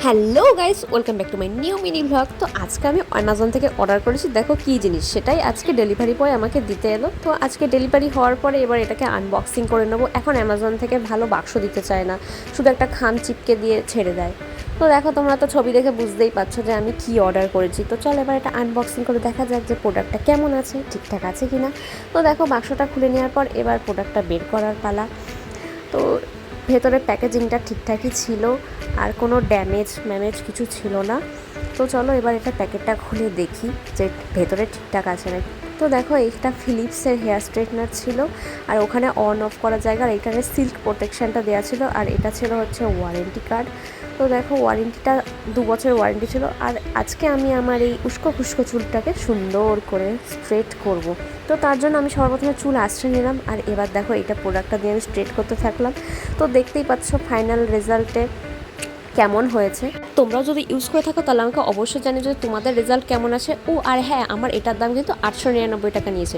Hello guys, welcome back to my new mini blog. তো আজকে আমি অ্যামাজন থেকে অর্ডার করেছি, দেখো কী জিনিস, সেটাই আজকে ডেলিভারি বয় আমাকে দিতে এলো। তো আজকে ডেলিভারি হওয়ার পরে এবার এটাকে আনবক্সিং করে নেবো। এখন অ্যামাজন থেকে ভালো বাক্স দিতে চায় না, শুধু একটা খাম চিপকে দিয়ে ছেড়ে দেয়। তো দেখো, তোমরা তো ছবি দেখে বুঝতেই পারছো যে আমি কি অর্ডার করেছি। তো চল এবার এটা আনবক্সিং করে দেখা যাক যে প্রোডাক্টটা কেমন আছে, ঠিকঠাক আছে কি না। তো দেখো, বাক্সটা খুলে নেওয়ার পর এবার প্রোডাক্টটা বের করার পালা। তো ভেতরের প্যাকেজিংটা ঠিকঠাকই ছিল, আর কোনো ম্যামেজ কিছু ছিল না। তো চলো এবার এটা প্যাকেটটা খুলে দেখি যে ভেতরে ঠিকঠাক আছে নাকি। তো দেখো, এইটা ফিলিপসের হেয়ার স্ট্রেটনার ছিল, আর ওখানে অন অফ করার জায়গা, আর এখানে সিল্ক প্রোটেকশানটা দেওয়া ছিল, আর এটা ছিল হচ্ছে ওয়ারেন্টি কার্ড। তো দেখো, ওয়ারেন্টিটা 2 বছরের ওয়ারেন্টি ছিল। আর আজকে আমি আমার এই উস্কো খুস্কো চুলটাকে সুন্দর করে স্ট্রেট করব। তো তার জন্য আমি সর্বপ্রথমে চুল আঁচড়ে নিলাম, আর এবার দেখো এটা প্রোডাক্টটা দিয়ে আমি স্ট্রেট করতে থাকলাম। তো দেখতেই পাচ্ছ ফাইনাল রেজাল্টে কেমন হয়েছে। তোমরাও যদি ইউজ করে থাকো তাহলে আমাকে অবশ্যই জানিও যে তোমাদের রেজাল্ট কেমন আছে। ও আর হ্যাঁ, আমার এটার দাম কিন্তু 899 টাকা নিয়েছে।